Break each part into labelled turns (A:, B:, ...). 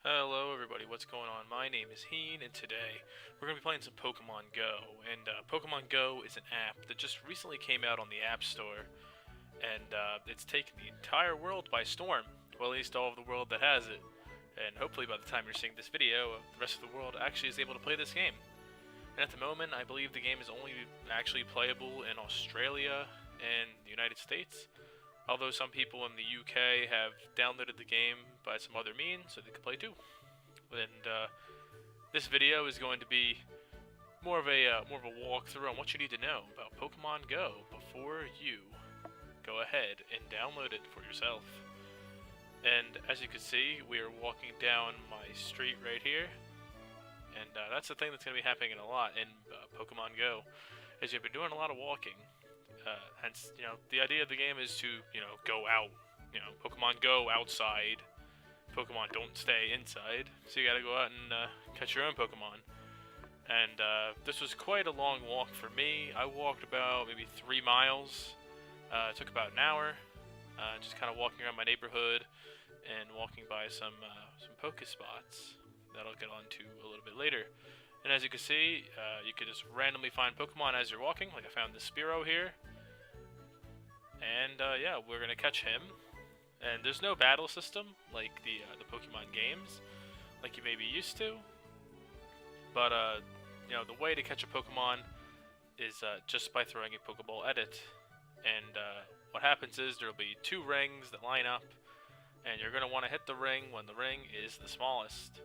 A: Hello everybody, what's going on? My name is Heen, and today we're going to be playing some Pokemon Go. And Pokemon Go is an app that just recently came out on the App Store, and it's taken the entire world by storm. Well, at least all of the world that has it. And hopefully by the time you're seeing this video, the rest of the world actually is able to play this game. And at the moment, I believe the game is only actually playable in Australia and the United States. Although some people in the UK have downloaded the game by some other means, so they can play too. And this video is going to be more of a walkthrough on what you need to know about Pokemon Go before you go ahead and download it for yourself. And as you can see, we are walking down my street right here, and that's the thing that's going to be happening a lot in Pokemon Go, is you've been doing a lot of walking. Hence, the idea of the game is to, go out. Pokemon go outside. Pokemon don't stay inside. So you gotta go out and catch your own Pokemon. And this was quite a long walk for me. I walked about maybe 3 miles. It took about an hour. Just kind of walking around my neighborhood and walking by some Pokespots that I'll get onto a little bit later. And as you can see, you can just randomly find Pokemon as you're walking. Like I found this Spearow here. And yeah, we're gonna catch him. And there's no battle system like the Pokemon games, like you may be used to. But the way to catch a Pokemon is just by throwing a Pokeball at it. And what happens is there'll be 2 rings that line up, and you're gonna want to hit the ring when the ring is the smallest.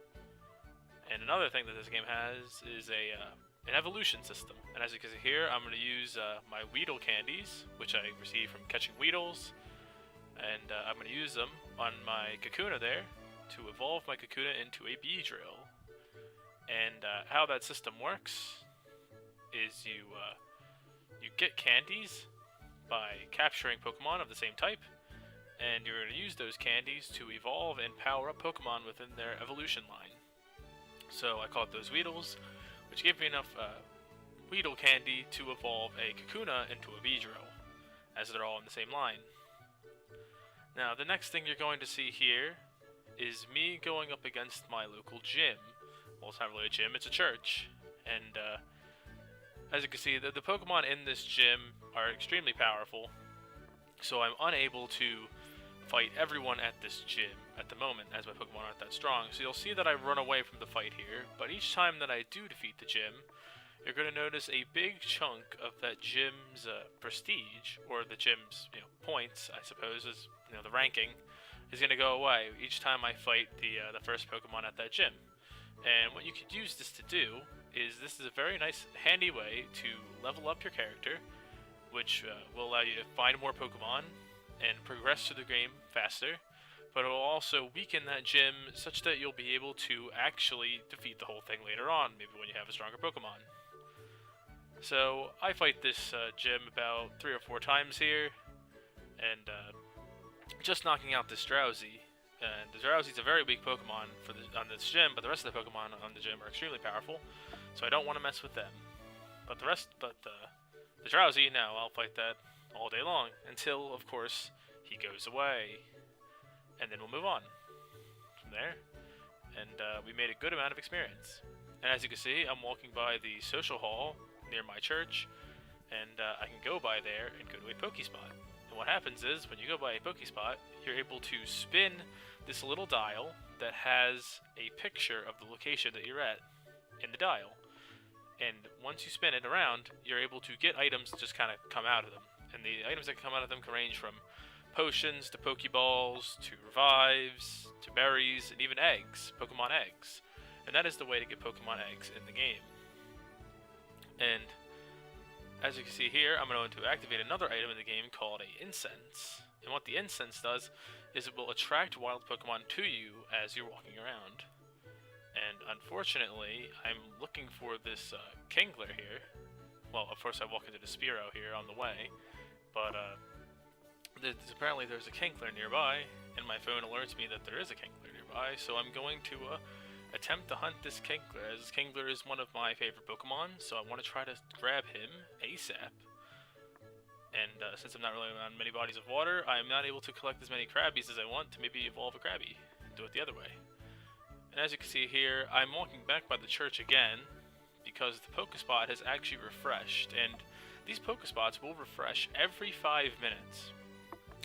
A: And another thing that this game has is an evolution system. And as you can see here, I'm going to use my Weedle candies, which I received from catching Weedles. And I'm going to use them on my Kakuna there to evolve my Kakuna into a Beedrill. And how that system works is you get candies by capturing Pokemon of the same type. And you're going to use those candies to evolve and power up Pokemon within their evolution line. So I caught those Weedles, which gave me enough Weedle candy to evolve a Kakuna into a Beedrill, as they're all in the same line. Now, the next thing you're going to see here is me going up against my local gym. Well, it's not really a gym, it's a church. And as you can see, the Pokemon in this gym are extremely powerful, so I'm unable to fight everyone at this gym at the moment, as my Pokemon aren't that strong. So you'll see that I run away from the fight here, but each time that I do defeat the gym, you're going to notice a big chunk of that gym's prestige, or the gym's points, I suppose, is the ranking, is going to go away each time I fight the first Pokemon at that gym. And what you could use this to do is this is a very nice, handy way to level up your character, which will allow you to find more Pokemon and progress through the game faster, but it will also weaken that gym such that you'll be able to actually defeat the whole thing later on, maybe when you have a stronger Pokemon. So I fight this gym about 3 or 4 times here, and just knocking out this Drowsy. And the Drowsy's a very weak Pokemon on this gym, but the rest of the Pokemon on the gym are extremely powerful, so I don't want to mess with them. But the Drowsy, no, I'll fight that all day long, until, of course, he goes away. And then we'll move on from there. And we made a good amount of experience. And as you can see, I'm walking by the social hall near my church, and I can go by there and go to a Pokespot. And what happens is, when you go by a Pokespot, you're able to spin this little dial that has a picture of the location that you're at in the dial. And once you spin it around, you're able to get items that just kind of come out of them. And the items that come out of them can range from potions to Pokeballs to revives to berries and even eggs, Pokemon eggs. And that is the way to get Pokemon eggs in the game. And as you can see here, I'm going to activate another item in the game called a Incense. And what the Incense does is it will attract wild Pokemon to you as you're walking around. And unfortunately, I'm looking for this Kingler here. Well, of course I walk into the Spearow here on the way, but apparently there's a Kingler nearby, and my phone alerts me that there is a Kingler nearby, so I'm going to attempt to hunt this Kingler, as Kingler is one of my favorite Pokemon, so I want to try to grab him ASAP. And since I'm not really on many bodies of water, I'm not able to collect as many Krabbies as I want to maybe evolve a Krabby and do it the other way. And as you can see here, I'm walking back by the church again because the Pokespot has actually refreshed, and these Pokespots will refresh every 5 minutes.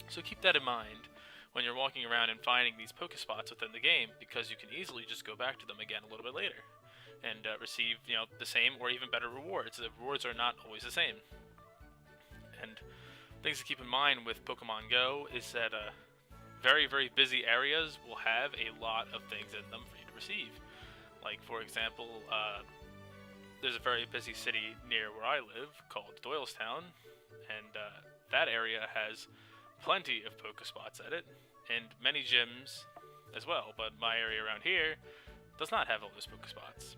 A: So keep that in mind when you're walking around and finding these Pokespots within the game, because you can easily just go back to them again a little bit later and receive, the same or even better rewards. The rewards are not always the same. And things to keep in mind with Pokemon Go is that very, very busy areas will have a lot of things in them for you to receive. Like, for example, there's a very busy city near where I live called Doylestown, and that area has plenty of Pokespots at it, and many gyms as well, but my area around here does not have all those Pokespots.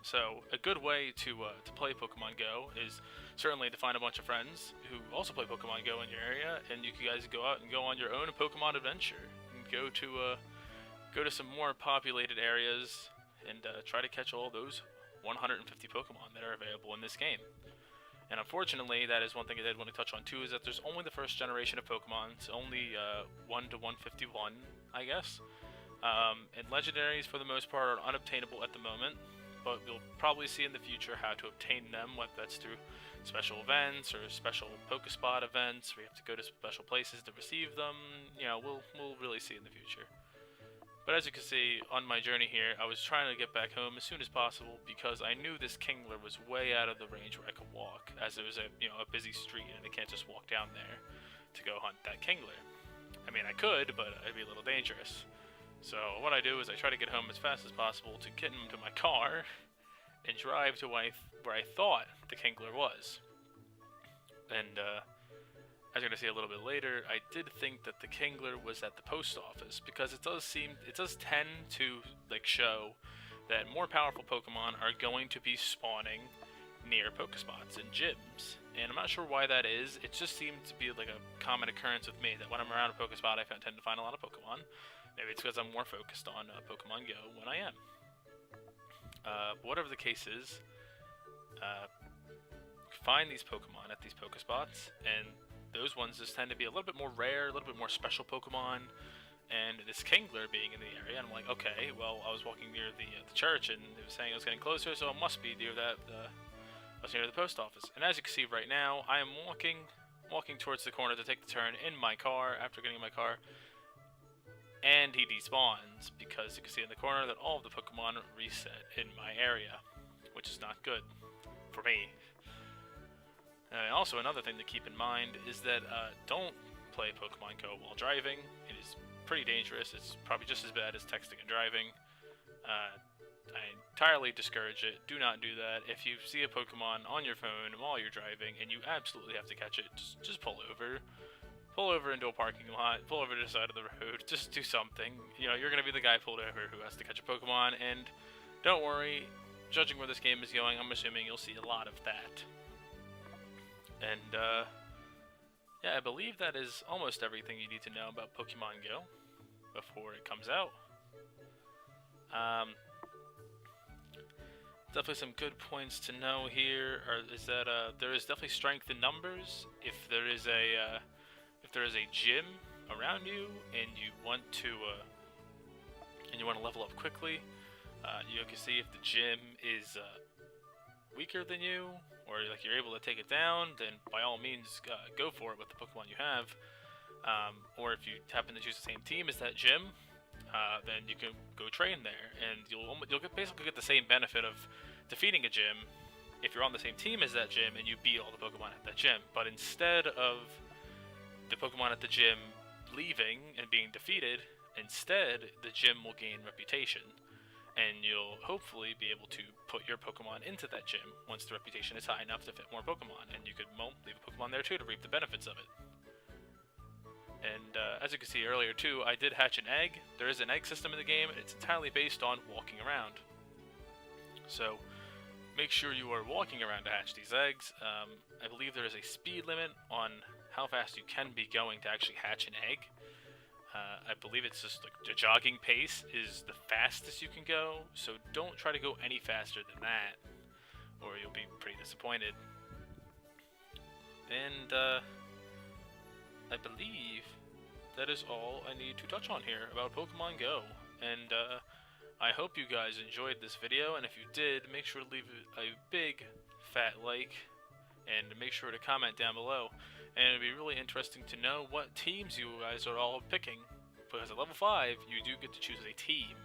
A: So a good way to play Pokemon Go is certainly to find a bunch of friends who also play Pokemon Go in your area, and you guys go out and go on your own Pokemon adventure, and go to some more populated areas, and try to catch all those 150 Pokemon that are available in this game. And unfortunately, that is one thing I did want to touch on too, is that there's only the first generation of Pokemon. It's only 1 to 151, I guess. And legendaries, for the most part, are unobtainable at the moment, but we'll probably see in the future how to obtain them, whether that's through special events or special Pokespot events, where you have to go to special places to receive them. We'll really see in the future. But as you can see, on my journey here, I was trying to get back home as soon as possible because I knew this Kingler was way out of the range where I could walk, as it was a busy street and I can't just walk down there to go hunt that Kingler. I mean, I could, but it'd be a little dangerous. So what I do is I try to get home as fast as possible to get into my car and drive to where I thought the Kingler was. And as you're going to see a little bit later, I did think that the Kingler was at the post office, because it does tend to show that more powerful Pokemon are going to be spawning near Pokespots and gyms. And I'm not sure why that is. It just seems to be like a common occurrence with me that when I'm around a Pokespot, I tend to find a lot of Pokemon. Maybe it's because I'm more focused on Pokemon Go when I am. Whatever the case is, find these Pokemon at these Pokespots, and those ones just tend to be a little bit more rare, a little bit more special Pokemon. And this Kingler being in the area, I'm like, okay, well, I was walking near the church, and it was saying it was getting closer, so it must be near I was near the post office. And as you can see right now, I am walking towards the corner to take the turn in my car after getting in my car. And he despawns, because you can see in the corner that all of the Pokemon reset in my area, which is not good for me. Also, another thing to keep in mind is that don't play Pokemon Go while driving. It is pretty dangerous. It's probably just as bad as texting and driving. I entirely discourage it. Do not do that. If you see a Pokemon on your phone while you're driving and you absolutely have to catch it, just pull over. Pull over into a parking lot, pull over to the side of the road, just do something. You're going to be the guy pulled over who has to catch a Pokemon, and don't worry, judging where this game is going, I'm assuming you'll see a lot of that. And, yeah, I believe that is almost everything you need to know about Pokemon Go before it comes out. Definitely some good points to know here is that there is definitely strength in numbers. If there is a gym around you and you want to level up quickly, you can see if the gym is weaker than you, or you're able to take it down, then by all means go for it with the Pokemon you have. Or if you happen to choose the same team as that gym, then you can go train there, and you'll basically get the same benefit of defeating a gym if you're on the same team as that gym and you beat all the Pokemon at that gym. But instead of the Pokemon at the gym leaving and being defeated, instead the gym will gain reputation, and you'll hopefully be able to put your Pokemon into that gym once the reputation is high enough to fit more Pokemon, and you could leave a Pokemon there too to reap the benefits of it. And as you can see earlier too, I did hatch an egg. There is an egg system in the game, and it's entirely based on walking around. So make sure you are walking around to hatch these eggs. I believe there is a speed limit on how fast you can be going to actually hatch an egg. I believe it's just the jogging pace is the fastest you can go, so don't try to go any faster than that, or you'll be pretty disappointed. And I believe that is all I need to touch on here about Pokemon Go. And I hope you guys enjoyed this video, and if you did, make sure to leave a big fat like, and make sure to comment down below. And it'd be really interesting to know what teams you guys are all picking, because at level 5, you do get to choose a team,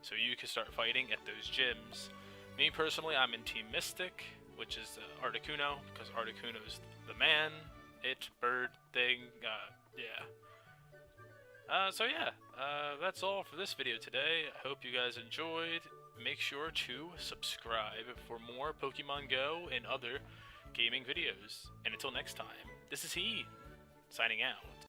A: so you can start fighting at those gyms. Me personally, I'm in Team Mystic, which is Articuno, because Articuno's the man, bird thing, yeah. So yeah, that's all for this video today. I hope you guys enjoyed. Make sure to subscribe for more Pokemon Go and other gaming videos. And until next time, this is Heen, signing out.